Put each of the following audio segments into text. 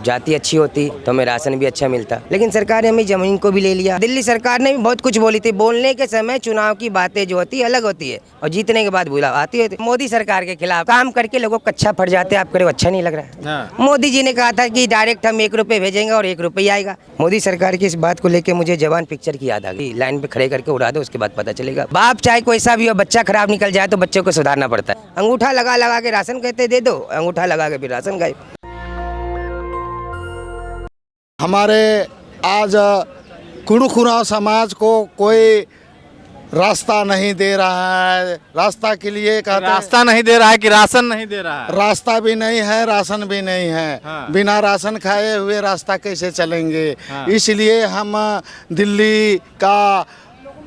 जाति अच्छी होती तो हमें राशन भी अच्छा मिलता, लेकिन सरकार ने हमें जमीन को भी ले लिया। दिल्ली सरकार ने भी बहुत कुछ बोली थी, बोलने के समय चुनाव की बातें जो होती है अलग होती है और जीतने के बाद भूला आती है। मोदी सरकार के खिलाफ काम करके लोगों को अच्छा पड़ जाते हैं, आप करे अच्छा नहीं लग रहा है। मोदी जी ने कहा था कि डायरेक्ट हम 1 रुपये भेजेंगे और 1 रुपया आएगा। मोदी सरकार की इस बात को लेकर मुझे जवान पिक्चर की याद आ गई। लाइन पे खड़े करके उड़ा दो, उसके बाद पता चलेगा। बाप चाहे कोई सा भी हो, बच्चा खराब निकल जाए तो बच्चों को सुधारना पड़ता है। अंगूठा लगा लगा के राशन कहते दे दो, अंगूठा लगा के फिर राशन गायब। हमारे आज कुड़खुरा समाज को कोई रास्ता नहीं दे रहा है। रास्ता के लिए कहते रास्ता नहीं दे रहा है कि राशन नहीं दे रहा है? रास्ता भी नहीं है, राशन भी नहीं है। हाँ। बिना राशन खाए हुए रास्ता कैसे चलेंगे? हाँ। इसलिए हम दिल्ली का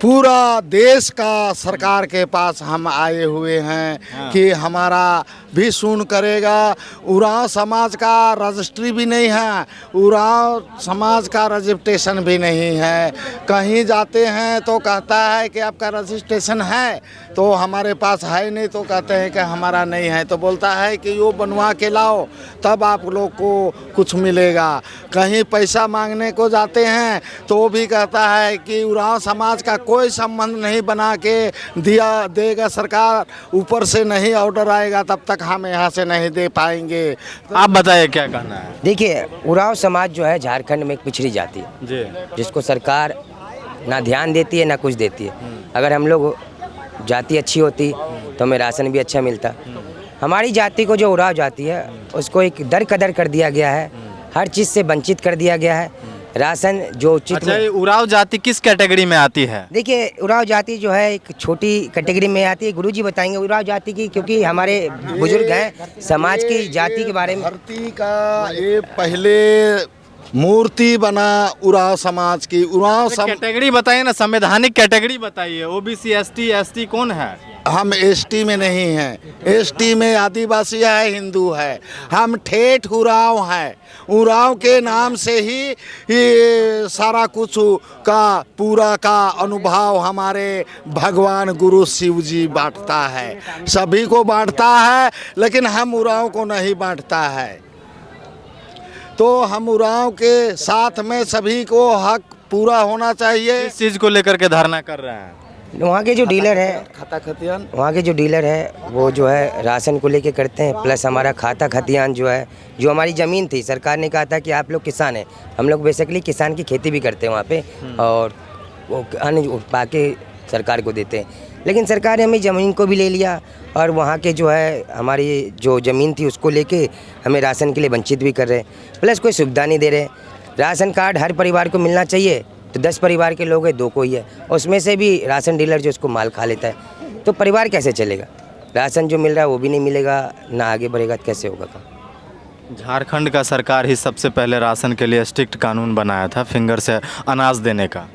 पूरा देश का सरकार के पास हम आए हुए हैं। हाँ। कि हमारा भी सुन करेगा। उरांव समाज का रजिस्ट्री भी नहीं है, उरांव समाज का रजिस्ट्रेशन भी नहीं है। कहीं जाते हैं तो कहता है कि आपका रजिस्ट्रेशन है, तो हमारे पास है नहीं, तो कहते हैं कि हमारा नहीं है, तो बोलता है कि वो बनवा के लाओ तब आप लोग को कुछ मिलेगा। कहीं पैसा मांगने को जाते हैं तो वो भी कहता है कि उरांव समाज का कोई संबंध नहीं बना के दिया देगा सरकार, ऊपर से नहीं ऑर्डर आएगा तब तक हम यहाँ से नहीं दे पाएंगे। आप बताइए क्या कहना है? देखिए, उरांव समाज जो है झारखंड में एक पिछड़ी जाति है जी। जिसको सरकार ना ध्यान देती है ना कुछ देती है। अगर हम लोग जाति अच्छी होती तो हमें राशन भी अच्छा मिलता। हमारी जाति को जो उरांव जाति है उसको एक दरकदर कर दिया गया है, हर चीज़ से वंचित कर दिया गया है। राशन जो उचित अच्छा, ये उरांव जाति किस कैटेगरी में आती है? देखिए, उरांव जाति जो है एक छोटी कैटेगरी में आती है। गुरुजी बताएंगे उरांव जाति की, क्योंकि हमारे बुजुर्ग हैं समाज की जाति के बारे में। धरती का ये पहले मूर्ति बना उरांव समाज की। उरांव कैटेगरी बताइए ना, संवैधानिक कैटेगरी बताइए। ओबीसी, एसटी, एसटी कौन है? हम एसटी में नहीं हैं। एसटी में आदिवासी है, हिंदू है। हम ठेठ उरांव हैं। उरांव के नाम से ही ये सारा कुछ का पूरा का अनुभव हमारे भगवान गुरु शिव जी बांटता है, सभी को बांटता है, लेकिन हम उरांव को नहीं बांटता है। तो हम उरांव के साथ में सभी को हक पूरा होना चाहिए। इस चीज़ को लेकर के धरना कर रहे हैं? वहाँ के जो डीलर है, खाता खतियान, वहाँ के जो डीलर है वो जो है राशन को लेके करते हैं, प्लस हमारा खाता खतियान जो है, जो हमारी ज़मीन थी, सरकार ने कहा था कि आप लोग किसान हैं, हम लोग बेसिकली किसान की खेती भी करते हैं वहाँ पे, और वो अन्न पाके सरकार को देते हैं। लेकिन सरकार ने हमें ज़मीन को भी ले लिया और वहाँ के जो है हमारी जो ज़मीन थी उसको लेके हमें राशन के लिए वंचित भी कर रहे हैं, प्लस कोई सुविधा नहीं दे रहे। राशन कार्ड हर परिवार को मिलना चाहिए, तो 10 परिवार के लोग हैं, 2 को ही है, उसमें से भी राशन डीलर जो उसको माल खा लेता है, तो परिवार कैसे चलेगा? राशन जो मिल रहा है वो भी नहीं मिलेगा, ना आगे बढ़ेगा, तो कैसे होगा काम? झारखंड का सरकार ही सबसे पहले राशन के लिए स्ट्रिक्ट कानून बनाया था, फिंगर से अनाज देने का।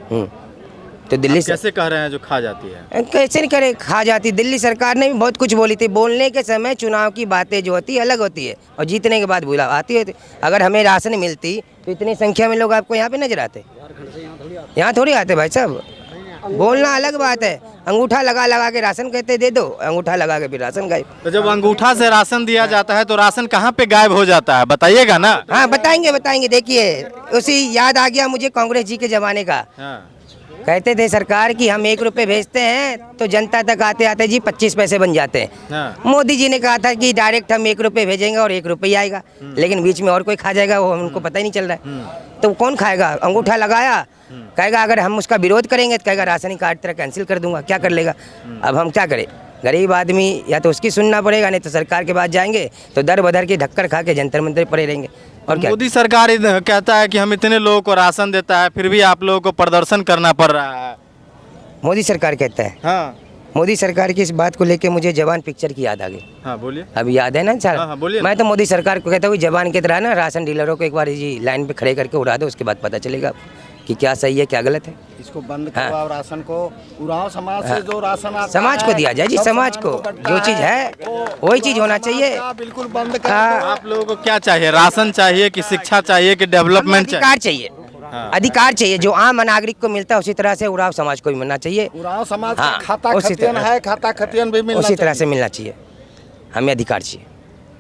तो दिल्ली कैसे कह रहे हैं जो खा जाती है? कैसे नहीं करे, खा जाती। दिल्ली सरकार ने भी बहुत कुछ बोली थी, बोलने के समय चुनाव की बातें जो होती है अलग होती है और जीतने के बाद भूला आती है। अगर हमें राशन मिलती तो इतनी संख्या में लोग आपको यहाँ पे नजर आते? यहाँ थोड़ी आते भाई साहब। बोलना अलग बात है, अंगूठा लगा लगा के राशन कहते दे दो, अंगूठा लगा के फिर राशन गायब। तो जब अंगूठा से राशन दिया जाता है तो राशन कहाँ पे गायब हो जाता है, बताइएगा ना? हाँ बताएंगे। देखिए, उसी याद आ गया मुझे कांग्रेस जी के जमाने का। कहते थे सरकार कि हम 1 रुपये भेजते हैं तो जनता तक आते आते जी 25 पैसे बन जाते हैं। मोदी जी ने कहा था कि डायरेक्ट हम 1 रुपये भेजेंगे और 1 रुपया आएगा, लेकिन बीच में और कोई खा जाएगा, वो हमको पता ही नहीं चल रहा है। तो कौन खाएगा? अंगूठा लगाया, कहेगा अगर हम उसका विरोध करेंगे तो कहेगा राशन कार्ड तेरा कैंसिल कर दूंगा। क्या कर लेगा? अब हम क्या करें? गरीब आदमी या तो उसकी सुनना पड़ेगा, नहीं तो सरकार के पास जाएंगे तो दर बदर के ढक्कर खा के जंतर मंतर पड़े रहेंगे। और क्या? मोदी सरकार कहता है कि हम इतने लोगों को राशन देता है, फिर भी आप लोगों को प्रदर्शन करना पड़ रहा है। मोदी सरकार कहता है? हाँ। मोदी सरकार की इस बात को लेके मुझे जवान पिक्चर की याद आ गई। हाँ बोलिए। अभी याद है ना सर? हाँ, बोलिए। मैं तो मोदी सरकार को कहता हूँ जवान की तरह ना राशन डीलरों को एक बार जी लाइन पे खड़े करके उड़ा दो, उसके बाद पता चलेगा कि क्या सही है क्या गलत है। इसको बंद करवाओ। राशन को उरांव समाज से जो राशन आता समाज को दिया जाए जी, समाज को जो चीज़ है वही चीज़ होना चाहिए। बिल्कुल बंद कर। आप लोगों को क्या चाहिए? राशन चाहिए कि शिक्षा चाहिए कि डेवलपमेंट चाहिए? अधिकार चाहिए। अधिकार चाहिए जो आम नागरिक को मिलता है उसी तरह से उरांव समाज को भी मिलना चाहिए। उरांव समाज का खाता खतियन है, खाता खतियन भी मिलना उसी तरह से मिलना चाहिए। हमें अधिकार चाहिए।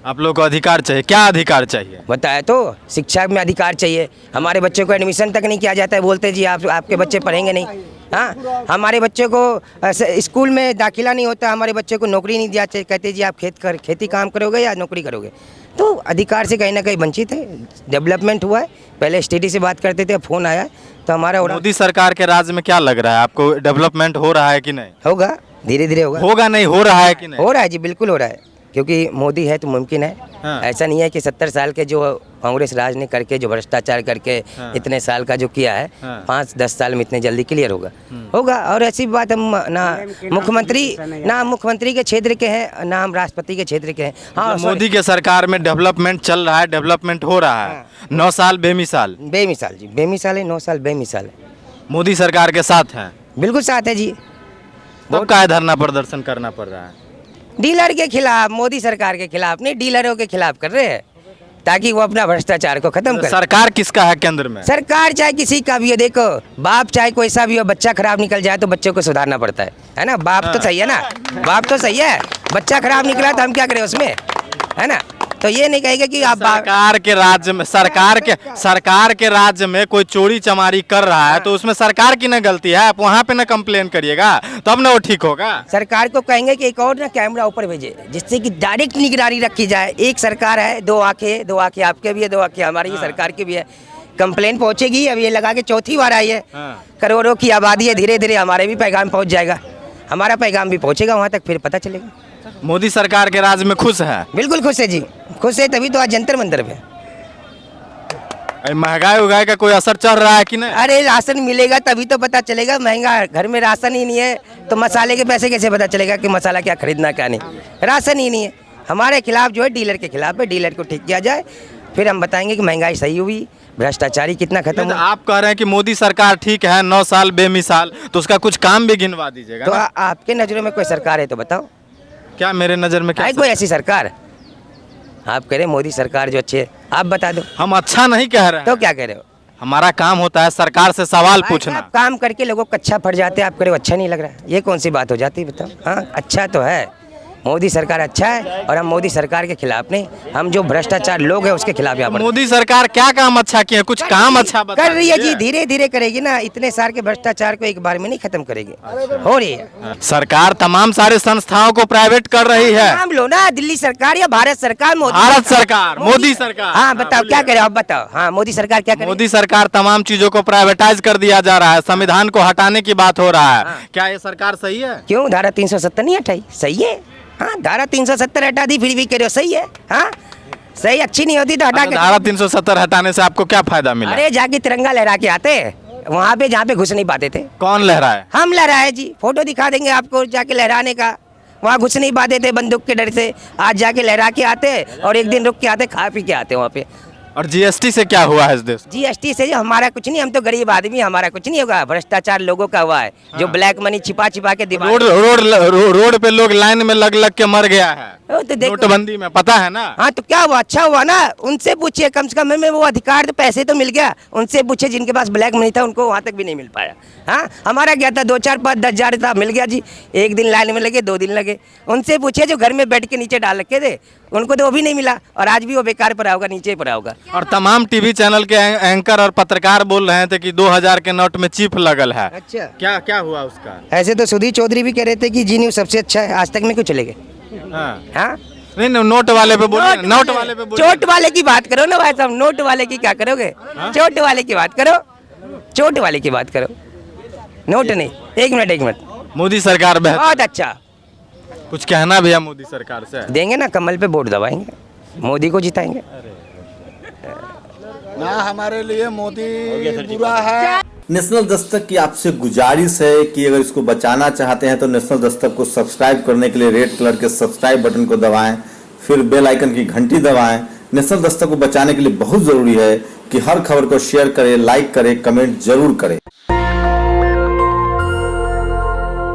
आप लोग को अधिकार चाहिए, क्या अधिकार चाहिए? बताया तो, शिक्षा में अधिकार चाहिए। हमारे बच्चों को एडमिशन तक नहीं किया जाता है, बोलते जी आपके बच्चे पढ़ेंगे नहीं। हाँ, हमारे बच्चों को स्कूल में दाखिला नहीं होता, हमारे बच्चों को नौकरी नहीं दिया, कहते जी आप खेती काम करोगे या नौकरी करोगे। तो अधिकार से कहीं ना कहीं वंचित है। डेवलपमेंट हुआ है, पहले STD से बात करते थे, फ़ोन आया तो हमारा मोदी सरकार के राज में क्या लग रहा है आपको, डेवलपमेंट हो रहा है कि नहीं? होगा, धीरे धीरे होगा। होगा नहीं, हो रहा है कि नहीं? हो रहा है जी, बिल्कुल हो रहा है, क्योंकि मोदी है तो मुमकिन है। हाँ। ऐसा नहीं है कि 70 साल के जो कांग्रेस राज ने करके, जो भ्रष्टाचार करके हाँ। इतने साल का जो किया है, हाँ। 5-10 साल में इतने जल्दी क्लियर होगा। होगा। और ऐसी बात हम ना मुख्यमंत्री के क्षेत्र के हैं, ना हम राष्ट्रपति के क्षेत्र के हैं। हाँ, मोदी के सरकार में डेवलपमेंट चल रहा है, डेवलपमेंट हो रहा है। 9 साल बेमिसाल। बेमिसाल जी, बेमिसाल है। 9 साल बेमिसाल है। मोदी सरकार के साथ हैं, बिल्कुल साथ है जी। तब का धरना प्रदर्शन करना पड़ रहा है? डीलर के खिलाफ, मोदी सरकार के खिलाफ नहीं, डीलरों के खिलाफ कर रहे हैं, ताकि वो अपना भ्रष्टाचार को खत्म करे। सरकार किसका है केंद्र में? सरकार चाहे किसी का भी हो, देखो बाप चाहे कोई सा भी हो, बच्चा खराब निकल जाए तो बच्चों को सुधारना पड़ता है ना। बाप तो सही है ना, बाप तो सही है। बच्चा खराब निकला तो हम क्या करें उसमें, है ना। तो ये नहीं कहेगा कि आप सरकार के राज्य में, सरकार के राज्य में कोई चोरी चमारी कर रहा है तो उसमें सरकार की ना गलती है, आप वहाँ पे ना कंप्लेन करिएगा, तब ना वो ठीक होगा। सरकार को कहेंगे कि एक और ना कैमरा ऊपर भेजे, जिससे कि डायरेक्ट निगरानी रखी जाए। एक सरकार है, दो आंखें आपके भी है, 2 आंखें हमारी ही सरकार की भी है। कंप्लेन पहुंचेगी, अब ये लगा के 4थी बार आई है। करोड़ों की आबादी है, धीरे धीरे हमारे भी पैगाम पहुंच जाएगा, हमारा पैगाम भी पहुंचेगा वहां तक, फिर पता चलेगा। मोदी सरकार के राज में खुश है? बिल्कुल खुश है जी, खुश है, तभी तो आज जंतर मंतर पे। महंगाई उगाई का कोई असर चल रहा है कि नहीं? अरे राशन मिलेगा तभी तो पता चलेगा। महंगा, घर में राशन ही नहीं है तो मसाले के पैसे कैसे पता चलेगा कि मसाला क्या खरीदना क्या नहीं। राशन ही नहीं है। हमारे खिलाफ जो है डीलर के खिलाफ है, डीलर को ठीक किया जाए, फिर हम बताएंगे कि महंगाई सही हुई, भ्रष्टाचारी कितना खत्म हुआ। आप कह रहे हैं कि मोदी सरकार ठीक है, 9 साल बेमिसाल, तो उसका कुछ काम भी गिनवा दीजिएगा। तो आपके नजरों में कोई सरकार है तो बताओ। क्या मेरे नज़र में क्या है कोई ऐसी सरकार? आप कह रहे मोदी सरकार जो अच्छी है, आप बता दो। हम अच्छा नहीं कह रहे हैं, तो क्या कह रहे हो? हमारा काम होता है सरकार से सवाल पूछना। आप काम करके लोगों को अच्छा पड़ जाते हैं, आप कह रहे हो अच्छा नहीं लग रहा है, ये कौन सी बात हो जाती है बताओ। हाँ, अच्छा तो है, मोदी सरकार अच्छा है, और हम मोदी सरकार के खिलाफ नहीं, हम जो भ्रष्टाचार लोग हैं उसके खिलाफ यहाँ पर। मोदी सरकार क्या काम अच्छा किया, कुछ काम अच्छा बता कर रही है जी, दीजिए। धीरे धीरे करेगी ना। इतने साल के भ्रष्टाचार को एक बार में नहीं खत्म करेगी, हो रही है। सरकार तमाम सारे संस्थाओं को प्राइवेट कर रही है। नाम लो ना, दिल्ली सरकार या भारत सरकार? भारत सरकार, मोदी सरकार। हाँ बताओ क्या करे, आप बताओ। हाँ, मोदी सरकार क्या करे? मोदी सरकार तमाम चीजों को प्राइवेटाइज कर दिया जा रहा है, संविधान को हटाने की बात हो रहा है। क्या ये सरकार सही है? क्यों धारा 370 नहीं हटाई? सही है। हाँ, धारा 370 हटा दी, फिर भी कह रहे हो सही है। हाँ, सही अच्छी नहीं होती तो हटा के। धारा 370 हटाने से आपको क्या फायदा मिला? अरे जाके तिरंगा लहरा के आते वहाँ पे जहाँ पे घुस नहीं पाते थे। कौन लहराए? हम लहराए जी, फोटो दिखा देंगे आपको जाके लहराने का। वहाँ घुस नहीं पाते थे बंदूक के डर से, आज जाके लहरा के आते और एक दिन रुक के आते, खा पी के आते वहाँ पे। और जीएसटी से क्या हुआ है इस देश? जीएसटी से हमारा कुछ नहीं, हम तो गरीब आदमी, हमारा कुछ नहीं होगा। भ्रष्टाचार लोगों का हुआ है, जो ब्लैक मनी छिपा छिपा के दिमाग। रोड पे लोग लाइन में लग लग के मर गया है, तो देखो नोटबंदी में, पता है ना? हाँ, तो क्या हुआ? अच्छा हुआ ना, उनसे पूछिए, कम से कम हमें वो अधिकार, तो पैसे तो मिल गया। उनसे पूछे जिनके पास ब्लैक मनी था, उनको वहाँ तक भी नहीं मिल पाया। हाँ, हमारा क्या था, 2, 4, 5, 10 हज़ार था, मिल गया जी। 1 दिन लाइन में लगे, 2 दिन लगे। उनसे पूछिए जो घर में बैठ के नीचे डाल रखे थे, उनको तो वो भी नहीं मिला, और आज भी वो बेकार पड़ा होगा, नीचे पड़ा होगा। और तमाम टीवी चैनल के एंकर और पत्रकार बोल रहे थे कि 2000 के नोट में चिप लगल है। अच्छा, क्या हुआ उसका? ऐसे तो सुधीर चौधरी भी कह रहे थे कि जी न्यूज़ सबसे अच्छा है, आज तक में क्यों चले गए? हाँ, नहीं, नोट वाले पे बोलिए, नोट वाले पे बोलिए। चोट वाले की बात करो ना भाई साहब, नोट वाले की क्या करोगे? चोट वाले की बात करो, चोट वाले की बात करो, नोट नहीं। एक मिनट। मोदी सरकार बहुत अच्छा। कुछ कहना भी है मोदी सरकार से? देंगे ना, कमल पे वोट दबाएंगे, मोदी को जिताएंगे। ना हमारे लिए मोदी बुरा है। नेशनल दस्तक की आपसे गुजारिश है कि अगर इसको बचाना चाहते हैं तो नेशनल दस्तक को सब्सक्राइब करने के लिए रेड कलर के सब्सक्राइब बटन को दबाएं, फिर बेल आइकन की घंटी दबाएं। नेशनल दस्तक को बचाने के लिए बहुत जरूरी है कि हर खबर को शेयर करें, लाइक करें, कमेंट जरूर करें।